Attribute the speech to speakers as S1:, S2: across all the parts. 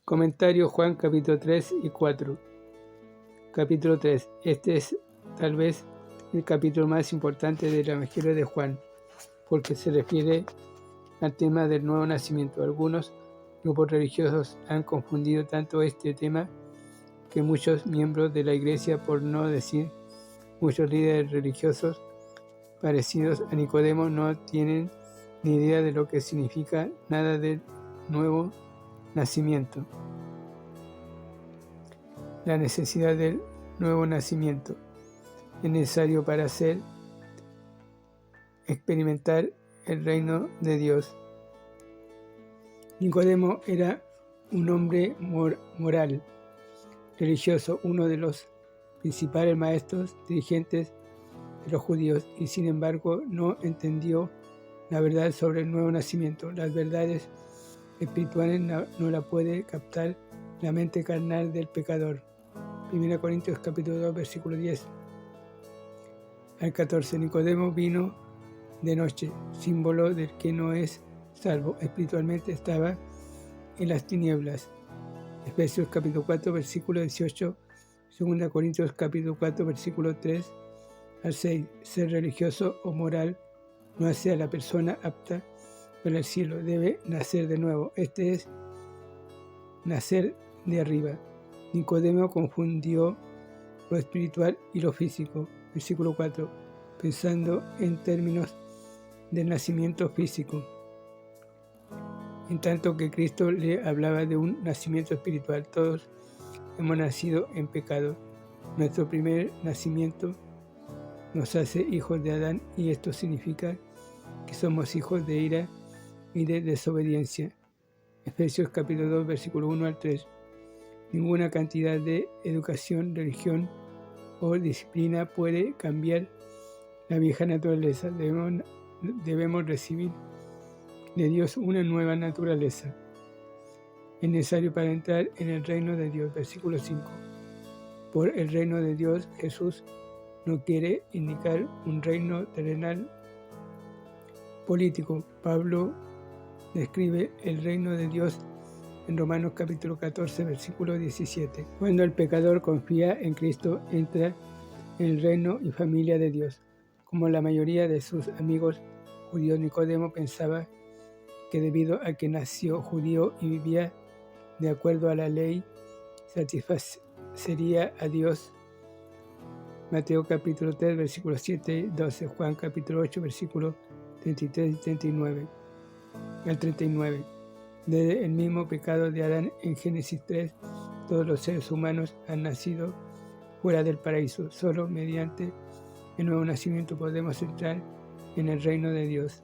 S1: Comentario Juan capítulo 3 y 4. Capítulo 3. Este es tal vez el capítulo más importante del Evangelio de Juan, porque se refiere al tema del nuevo nacimiento. Algunos grupos religiosos han confundido tanto este tema que muchos miembros de la Iglesia, por no decir muchos líderes religiosos parecidos a Nicodemo, no tienen ni idea de lo que significa nada del nuevo nacimiento. La necesidad del nuevo nacimiento es necesario para experimentar el reino de Dios. Nicodemo era un hombre moral, religioso, uno de los principales maestros dirigentes de los judíos, y sin embargo no entendió la verdad sobre el nuevo nacimiento. Las verdades espirituales no la puede captar la mente carnal del pecador. 1 Corintios capítulo 2, versículo 10 al 14. Nicodemo vino de noche, símbolo del que no es salvo. Espiritualmente estaba en las tinieblas. Efesios capítulo 4, versículo 18. 2 Corintios capítulo 4, versículo 3 al 6. Ser religioso o moral no hace a la persona apta para el cielo. Debe nacer de nuevo. Este es nacer de arriba. Nicodemo confundió lo espiritual y lo físico. Versículo 4. Pensando en términos del nacimiento físico, en tanto que Cristo le hablaba de un nacimiento espiritual. Todos hemos nacido en pecado. Nuestro primer nacimiento nos hace hijos de Adán, y esto significa que somos hijos de ira y de desobediencia. Efesios capítulo 2, versículo 1 al 3. Ninguna cantidad de educación, religión o disciplina puede cambiar la vieja naturaleza. Debemos recibir de Dios una nueva naturaleza. Es necesario para entrar en el reino de Dios. Versículo 5. Por el reino de Dios, Jesús no quiere indicar un reino terrenal político. Pablo describe el reino de Dios en Romanos capítulo 14, versículo 17. Cuando el pecador confía en Cristo, entra en el reino y familia de Dios. Como la mayoría de sus amigos judíos, Nicodemo pensaba que debido a que nació judío y vivía de acuerdo a la ley, satisfacería a Dios. Mateo capítulo 3, versículos 7 y 12. Juan capítulo 8, versículos 33 y 39 al 39. Desde el mismo pecado de Adán en Génesis 3, todos los seres humanos han nacido fuera del paraíso. Solo mediante el nuevo nacimiento podemos entrar en el reino de Dios.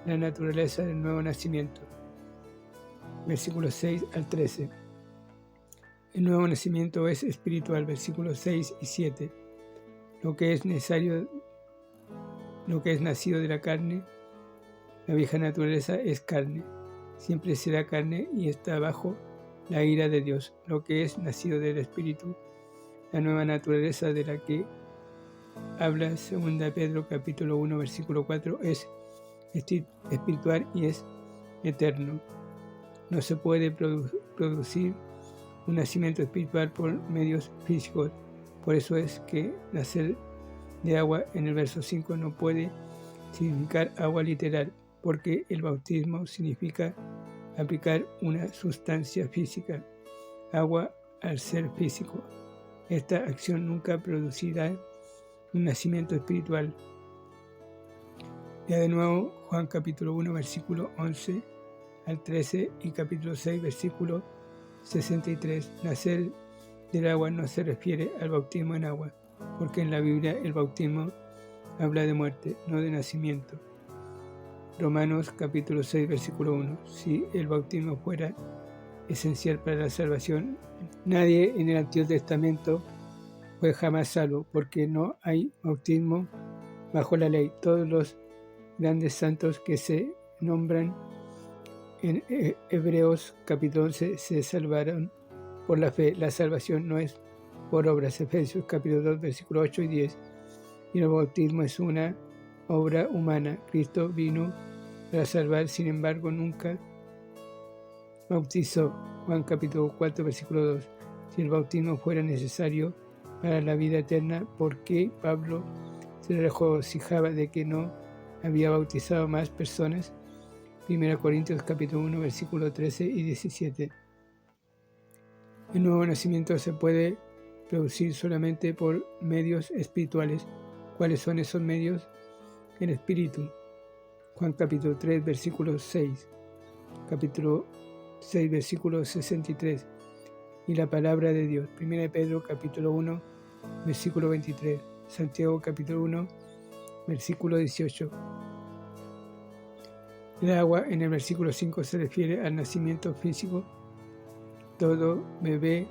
S1: La naturaleza del nuevo nacimiento. Versículos 6 al 13. El nuevo nacimiento es espiritual. Versículos 6 y 7. Lo que es nacido de la carne, la vieja naturaleza es carne. Siempre será carne y está bajo la ira de Dios. Lo que es nacido del Espíritu, la nueva naturaleza de la que habla 2 Pedro capítulo 1, versículo 4, es espiritual y es eterno. No se puede producir un nacimiento espiritual por medios físicos. Por eso es que nacer de agua en el verso 5 no puede significar agua literal, porque el bautismo significa aplicar una sustancia física, agua al ser físico. Esta acción nunca producirá un nacimiento espiritual. Ya de nuevo, Juan capítulo 1, versículo 11 al 13 y capítulo 6, versículo 63. Nacer del agua no se refiere al bautismo en agua, porque en la Biblia el bautismo habla de muerte, no de nacimiento. Romanos capítulo 6, versículo 1. Si el bautismo fuera esencial para la salvación, nadie en el Antiguo Testamento fue jamás salvo, porque no hay bautismo bajo la ley. Todos los grandes santos que se nombran en Hebreos capítulo 11 se salvaron por la fe. La salvación no es por obras. Efesios capítulo 2, versículo 8 y 10. Y el bautismo es una obra humana. Cristo vino para salvar, sin embargo, nunca bautizó. Juan capítulo 4, versículo 2. Si el bautismo fuera necesario para la vida eterna, ¿por qué Pablo se regocijaba de que no había bautizado más personas? 1 Corintios capítulo 1, versículo 13 y 17. El nuevo nacimiento se puede producir solamente por medios espirituales. ¿Cuáles son esos medios? El Espíritu. Juan capítulo 3, versículo 6. Capítulo 6, versículo 63. Y la palabra de Dios. 1 Pedro capítulo 1, versículo 23. Santiago capítulo 1, versículo 18. El agua en el versículo 5 se refiere al nacimiento físico. Todo bebé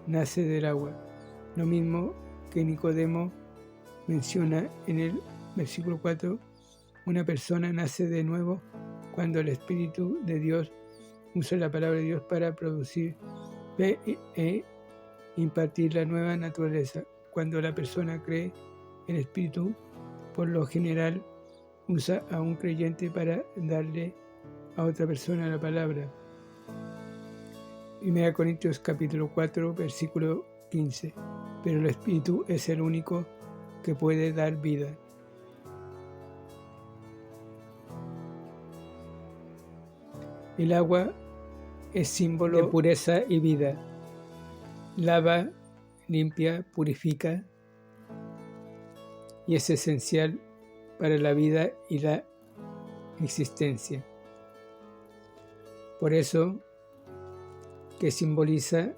S1: nace del agua. Lo mismo que Nicodemo menciona en el versículo 4, una persona nace de nuevo cuando el Espíritu de Dios usa la palabra de Dios para producir fe e impartir la nueva naturaleza. Cuando la persona cree, el Espíritu, por lo general, usa a un creyente para darle a otra persona la palabra. 1 Corintios capítulo 4, versículo 15. Pero el Espíritu es el único que puede dar vida. El agua es símbolo de pureza y vida. Lava, limpia, purifica y es esencial para la vida y la existencia. Por eso que simboliza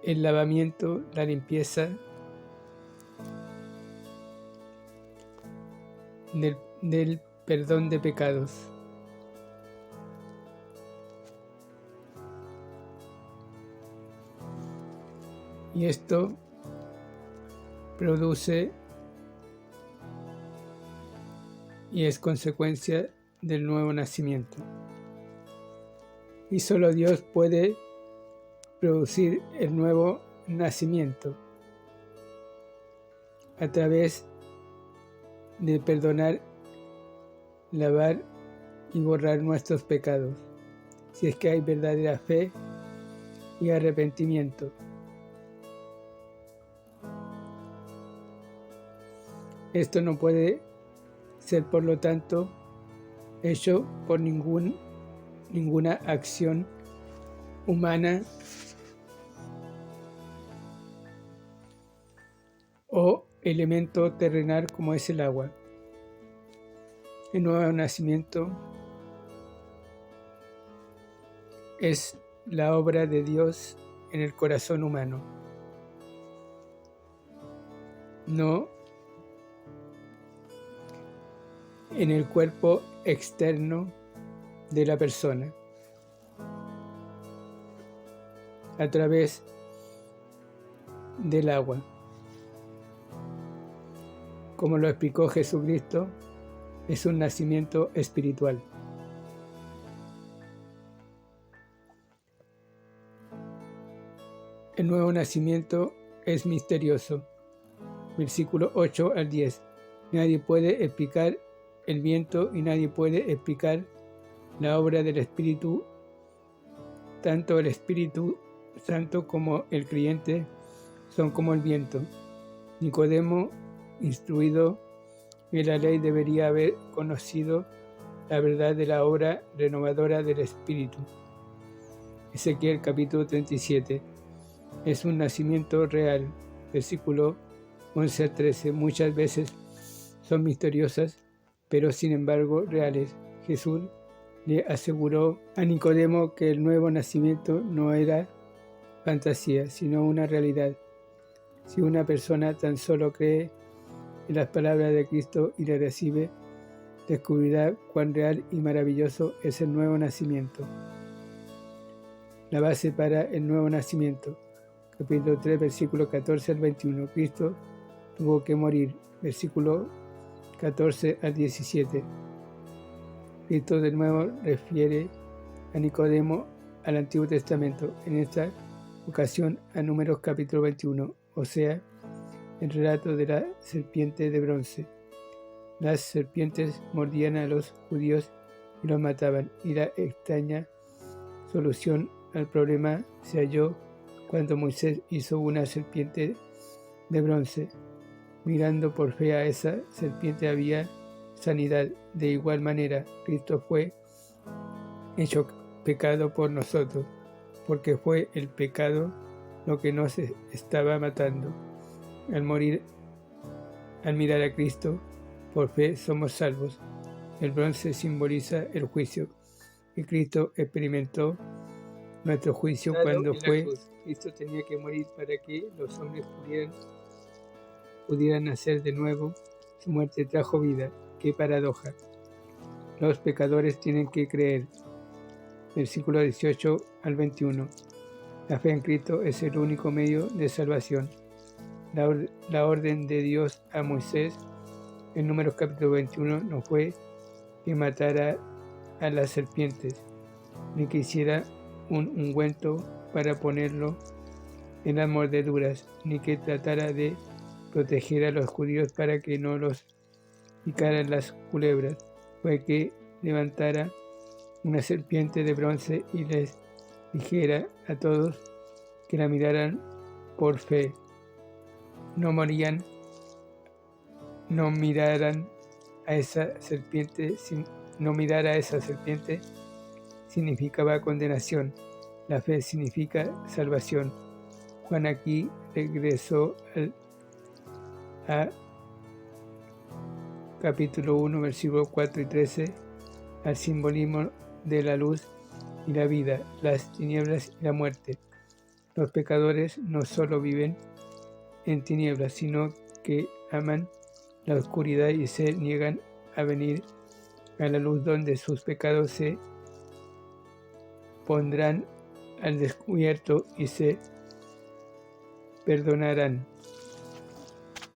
S1: el lavamiento, la limpieza del perdón de pecados. Y esto produce y es consecuencia del nuevo nacimiento. Y solo Dios puede producir el nuevo nacimiento a través de perdonar, lavar y borrar nuestros pecados, si es que hay verdadera fe y arrepentimiento. Esto no puede ser, por lo tanto, hecho por ninguna acción humana o elemento terrenal como es el agua. El nuevo nacimiento es la obra de Dios en el corazón humano, no en el cuerpo externo de la persona. A través del agua. Como lo explicó Jesucristo, es un nacimiento espiritual. El nuevo nacimiento es misterioso. Versículo 8 al 10. Nadie puede explicar el viento y nadie puede explicar la obra del Espíritu. Tanto el Espíritu Santo como el creyente son como el viento. Nicodemo, instruido en la ley, debería haber conocido la verdad de la obra renovadora del Espíritu. Ezequiel capítulo 37. Es un nacimiento real. Versículo 11 al 13. Muchas veces son misteriosas, pero sin embargo reales. Jesús le aseguró a Nicodemo que el nuevo nacimiento no era fantasía, sino una realidad. Si una persona tan solo cree en las palabras de Cristo y le recibe, descubrirá cuán real y maravilloso es el nuevo nacimiento. La base para el nuevo nacimiento. Capítulo 3, versículo 14 al 21. Cristo tuvo que morir. Versículo 14 al 17. Cristo de nuevo refiere a Nicodemo al Antiguo Testamento, en esta ocasión a Números capítulo 21, o sea, el relato de la serpiente de bronce. Las serpientes mordían a los judíos y los mataban. Y la extraña solución al problema se halló cuando Moisés hizo una serpiente de bronce. Mirando por fe a esa serpiente había sanidad. De igual manera, Cristo fue hecho pecado por nosotros, porque fue el pecado lo que nos estaba matando. Al mirar a Cristo, por fe somos salvos. El bronce simboliza el juicio, y Cristo experimentó nuestro juicio cuando fue. Cristo tenía que morir para que los hombres pudieran nacer de nuevo. Su muerte trajo vida. ¡Qué paradoja! Los pecadores tienen que creer. Versículo 18 al 21. La fe en Cristo es el único medio de salvación. La orden de Dios a Moisés en Números capítulo 21 no fue que matara a las serpientes, ni que hiciera un ungüento para ponerlo en las mordeduras, ni que tratara de proteger a los judíos para que no los picaran las culebras. Fue que levantara una serpiente de bronce y les dijera a todos que la miraran por fe. No miraran a esa serpiente. No mirar a esa serpiente significaba condenación. La fe significa salvación. Juan aquí regresó a capítulo 1, versículos 4 y 13, al simbolismo de la luz y la vida, las tinieblas y la muerte. Los pecadores no solo viven en tinieblas, sino que aman la oscuridad y se niegan a venir a la luz, donde sus pecados se pondrán al descubierto y se perdonarán.